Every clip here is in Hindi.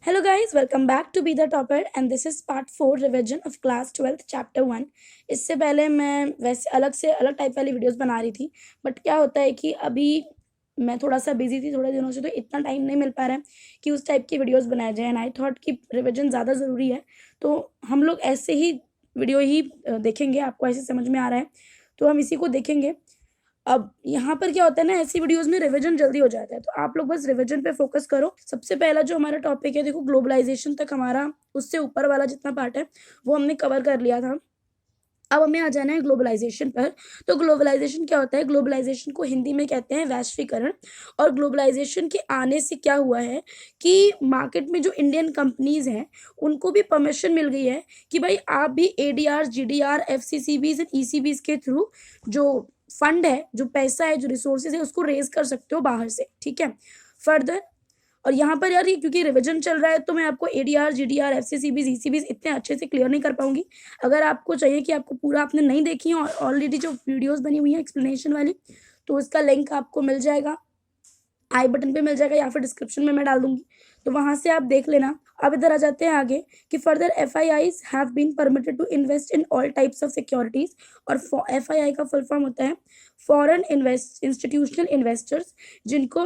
Hello guys, welcome back to Be the Topper and this is part 4 revision of class 12th chapter 1। इससे पहले मैं वैसे अलग टाइप वाली वीडियोस बना रही थी, बट क्या होता है कि अभी मैं थोड़ा सा बिजी थी थोड़े दिनों से, तो इतना टाइम नहीं मिल पा रहा है कि उस टाइप की वीडियोस बनाया जाए। एंड आई थॉट कि रिविजन ज़्यादा ज़रूरी है, तो हम लोग ऐसे ही वीडियो ही देखेंगे। आपको ऐसे समझ में आ रहा है तो हम इसी को देखेंगे। अब यहाँ पर क्या होता है ना, ऐसी वीडियोस में रिवीजन जल्दी हो जाता है, तो आप लोग बस रिवीजन पे फोकस करो। सबसे पहला जो हमारा टॉपिक है, देखो ग्लोबलाइजेशन तक हमारा उससे ऊपर वाला जितना पार्ट है वो हमने कवर कर लिया था। अब हमें आ जाना है ग्लोबलाइजेशन पर। तो ग्लोबलाइजेशन क्या होता है? ग्लोबलाइजेशन को हिंदी में कहते हैं वैश्वीकरण। और ग्लोबलाइजेशन के आने से क्या हुआ है कि मार्केट में जो इंडियन कंपनीज हैं उनको भी परमिशन मिल गई है कि भाई आप भी एडीआर, जीडीआर, एफसीसीबीज एंड ईसीबीज के थ्रू जो फंड है, जो पैसा है, जो रिसोर्सेज है, उसको रेज कर सकते हो बाहर से। ठीक है, फर्दर। और यहाँ पर यार ये क्योंकि रिवीजन चल रहा है तो मैं आपको एडीआर, जीडीआर, एफसीसीबीज, ईसीबीज इतने अच्छे से क्लियर नहीं कर पाऊंगी। अगर आपको चाहिए कि आपको पूरा आपने नहीं देखी है और ऑलरेडी जो वीडियोस बनी हुई है एक्सप्लेनेशन वाली, तो उसका लिंक आपको मिल जाएगा, आई बटन पे मिल जाएगा या फिर डिस्क्रिप्शन में मैं डाल दूंगी, तो वहां से आप देख लेना। अब इधर आ जाते हैं आगे कि further FIIs have been permitted to invest in all types of securities. और एफआईआई का फुल फॉर्म होता है फॉरेन इन्वेस्ट इंस्टीट्यूशनल इन्वेस्टर्स, जिनको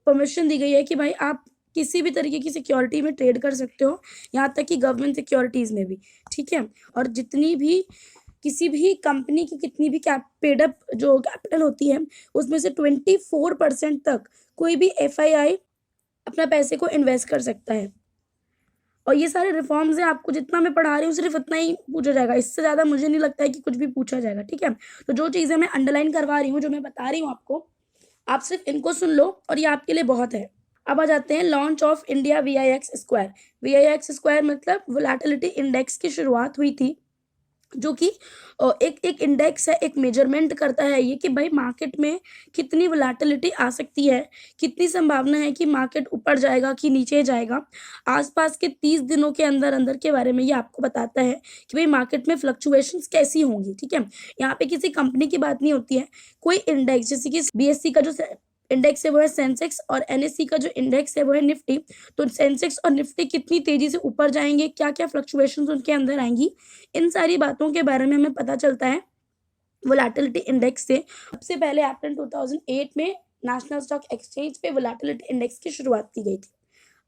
परमिशन दी गई है कि भाई आप किसी भी तरीके की सिक्योरिटी में ट्रेड कर सकते हो, यहाँ तक कि गवर्नमेंट सिक्योरिटीज में भी। ठीक है, और जितनी भी किसी भी कंपनी की कितनी भी पेडअप जो कैपिटल होती है उसमें से 24% तक कोई भी एफआईआई अपना पैसे को इन्वेस्ट कर सकता है। और ये सारे रिफॉर्म्स हैं, आपको जितना मैं पढ़ा रही हूँ सिर्फ इतना ही पूछा जाएगा, इससे ज़्यादा मुझे नहीं लगता है कि कुछ भी पूछा जाएगा। ठीक है, तो जो चीज़ें मैं अंडरलाइन करवा रही हूँ, जो मैं बता रही हूँ आपको, आप सिर्फ इनको सुन लो और ये आपके लिए बहुत है। अब आ जाते हैं launch of India VIX square. VIX square मतलब वोलेटिलिटी इंडेक्स की शुरुआत हुई थी, जो कि एक एक इंडेक्स है, एक मेजरमेंट करता है ये कि भाई मार्केट में कितनी वोलेटिलिटी आ सकती है, कितनी संभावना है कि मार्केट ऊपर जाएगा कि नीचे जाएगा। आसपास के 30 दिनों के अंदर अंदर के बारे में ये आपको बताता है कि भाई मार्केट में फ्लक्चुएशंस कैसी होंगी। ठीक है, यहाँ पे किसी कंपनी की बात नहीं होती है, कोई इंडेक्स, जैसे कि बीएससी का जो इंडेक्स है वो है सेंसेक्स, और एनएससी का जो इंडेक्स है वो है निफ्टी। तो सेंसेक्स और निफ्टी कितनी तेजी से ऊपर जाएंगे, क्या क्या फ्लक्चुएशंस उनके अंदर आएंगी, इन सारी बातों के बारे में हमें पता चलता है वोलेटिलिटी इंडेक्स से। सबसे पहले अप्रैल 2008 में नेशनल स्टॉक एक्सचेंज पे वोलेटिलिटी इंडेक्स की शुरुआत की गई थी।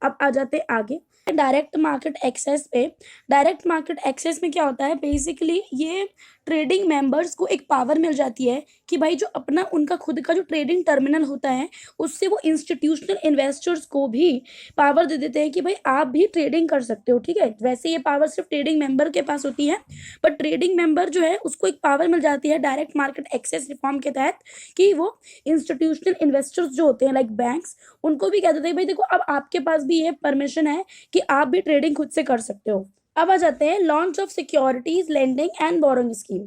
अब आ जाते आगे डायरेक्ट मार्केट एक्सेस पे। डायरेक्ट मार्केट एक्सेस में क्या होता है, बेसिकली ये ट्रेडिंग मेंबर्स को एक पावर मिल जाती है कि भाई जो अपना उनका खुद का जो ट्रेडिंग टर्मिनल होता है उससे वो इंस्टीट्यूशनल इन्वेस्टर्स को भी पावर दे देते हैं कि भाई आप भी ट्रेडिंग कर सकते हो। ठीक है, वैसे ये पावर सिर्फ ट्रेडिंग मेंबर के पास होती है, बट ट्रेडिंग मेंबर जो है उसको एक पावर मिल जाती है डायरेक्ट मार्केट एक्सेस रिफॉर्म के तहत कि वो इंस्टीट्यूशनल इन्वेस्टर्स जो होते हैं लाइक बैंक्स, उनको भी कह देते हैं भाई देखो अब आपके पास भी ये परमिशन है कि आप भी ट्रेडिंग खुद से कर सकते हो। अब आ जाते हैं launch of securities lending and borrowing scheme.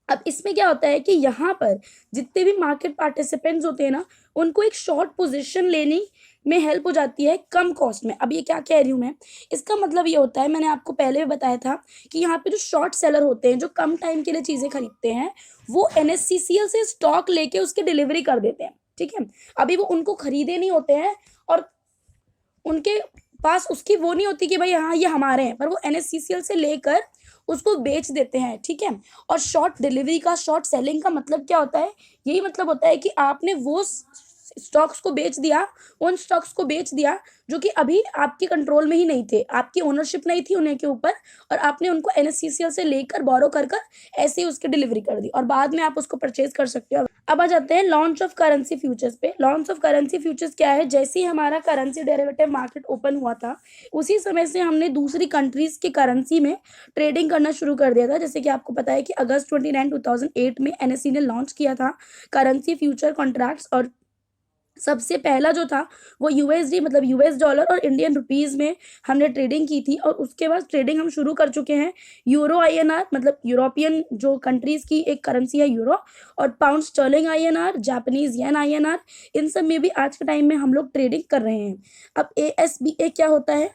अब इसमें क्या होता है कि यहाँ पर जितने भी मार्केट पार्टिसिपेंट्स होते हैं ना, उनको एक शॉर्ट पोजीशन लेने में हेल्प हो जाती है कम कॉस्ट में। अब ये क्या कह रही हूँ मैं, इसका मतलब ये होता है, मैंने आपको पहले भी बताया था कि यहाँ पे जो शॉर्ट सेलर होते हैं, जो कम टाइम के लिए चीज़ें खरीदते हैं, वो एनएससीसीएल से स्टॉक लेके उसकी डिलीवरी कर देते हैं। ठीक है, अभी वो उनको खरीदे नहीं होते हैं और उनके पास उसकी वो नहीं होती कि भाई हाँ ये हमारे हैं, पर वो एनएससीसीएल से लेकर उसको बेच देते हैं। ठीक है, और शॉर्ट डिलीवरी का, शॉर्ट सेलिंग का मतलब क्या होता है, यही मतलब होता है कि आपने वो स्टॉक्स को बेच दिया, उन स्टॉक्स को बेच दिया जो कि अभी आपके कंट्रोल में ही नहीं थे, आपकी ओनरशिप नहीं थी उन्हें के ऊपर, और आपने उनको एनएससीसीएल से लेकर बोरो कर कर ऐसे ही उसकी डिलीवरी कर दी और बाद में आप उसको परचेज कर सकते हो। अब आ जाते हैं लॉन्च ऑफ करेंसी फ्यूचर्स पे। लॉन्च ऑफ करेंसी फ्यूचर्स क्या है, जैसे ही हमारा करेंसी डेरिवेटिव मार्केट ओपन हुआ था उसी समय से हमने दूसरी कंट्रीज की करेंसी में ट्रेडिंग करना शुरू कर दिया था। जैसे कि आपको पता है कि अगस्त 29 2008 में एनएससी ने लॉन्च किया था करेंसी फ्यूचर कॉन्ट्रैक्ट्स, और सबसे पहला जो था वो यूएसडी मतलब यूएस डॉलर और इंडियन रुपीस में हमने ट्रेडिंग की थी। और उसके बाद ट्रेडिंग हम शुरू कर चुके हैं यूरो आईएनआर, मतलब यूरोपियन जो कंट्रीज की एक करेंसी है यूरो, और pound sterling INR, Japanese yen INR, इन सब में भी आज के टाइम में हम लोग ट्रेडिंग कर रहे हैं। अब एएसबीए क्या होता है,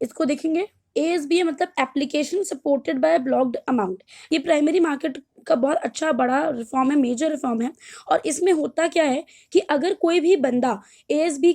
इसको देखेंगे। एएसबीए मतलब application supported by blocked amount. ये प्राइमरी मार्केट का बहुत अच्छा बड़ा रिफॉर्म है, मेजर रिफॉर्म है। और इसमें होता क्या है कि अगर कोई भी बंदा एएसबीए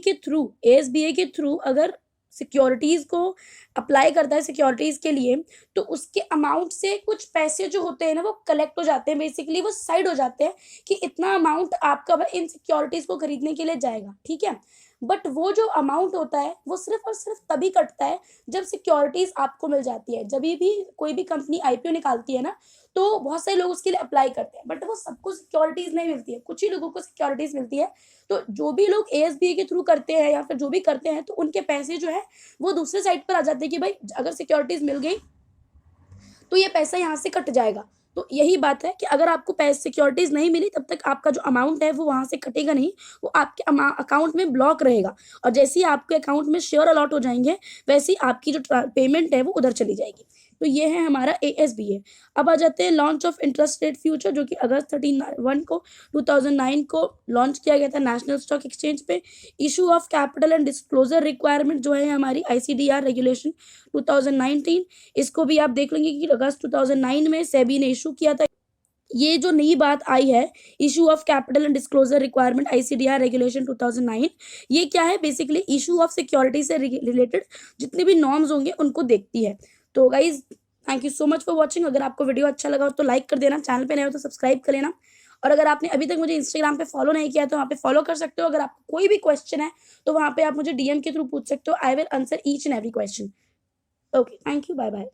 के थ्रू अगर सिक्योरिटीज़ को अप्लाई करता है सिक्योरिटीज़ के लिए, तो उसके अमाउंट से कुछ पैसे जो होते हैं ना वो कलेक्ट हो जाते हैं, बेसिकली वो साइड हो जाते हैं कि इतना अमाउंट आपका इन सिक्योरिटीज़ को खरीदने के लिए जाएगा, ठीक है। बट वो जो अमाउंट होता है वो सिर्फ और सिर्फ तभी कटता है जब सिक्योरिटीज़ आपको मिल जाती है। जब भी कोई भी कंपनी आईपीओ निकालती है ना, तो बहुत सारे लोग उसके लिए अप्लाई करते हैं, बट वो सबको सिक्योरिटीज़ नहीं मिलती है, कुछ ही लोगों को सिक्योरिटीज़ मिलती है। तो जो भी लोग एएसबीए के थ्रू करते हैं या फिर जो भी करते हैं, तो उनके पैसे जो है वो दूसरे साइड पर आ जाते हैं कि भाई अगर सिक्योरिटीज़ मिल गई तो ये पैसा यहाँ से कट जाएगा। तो यही बात है कि अगर आपको पैसे सिक्योरिटीज़ नहीं मिली तब तक आपका जो अमाउंट है वो वहाँ से कटेगा नहीं, वो आपके अकाउंट में ब्लॉक रहेगा, और जैसे ही आपके अकाउंट में शेयर अलॉट हो जाएँगे, वैसे ही आपकी जो पेमेंट है वो उधर चली जाएगी। तो ये है हमारा एएसबीए। अब आ जाते हैं launch of interest rate future, जो कि अगस्त 31 को 2009 को लॉन्च किया गया था नेशनल स्टॉक एक्सचेंज पे। Issue of capital and disclosure requirement जो है हमारी आईसीडीआर रेगुलेशन 2019, इसको भी आप देख लेंगे कि अगस्त 2009 में सेबी ने इशू किया था। ये जो नई बात आई है, issue of capital and disclosure requirement ICDR regulation 2009, ये क्या है, बेसिकली इशू ऑफ सिक्योरिटी से रिलेटेड जितने भी नॉर्म्स होंगे उनको देखती है। तो guys thank you so much for watching. अगर आपको वीडियो अच्छा लगा हो तो लाइक कर देना, चैनल पे नए हो तो सब्सक्राइब कर लेना, और अगर आपने अभी तक मुझे इंस्टाग्राम पे फॉलो नहीं किया तो वहाँ पे फॉलो कर सकते हो। अगर आपको कोई भी क्वेश्चन है तो वहाँ पे आप मुझे डीएम के थ्रू पूछ सकते हो, I will answer each and every question. Okay, thank you, bye bye.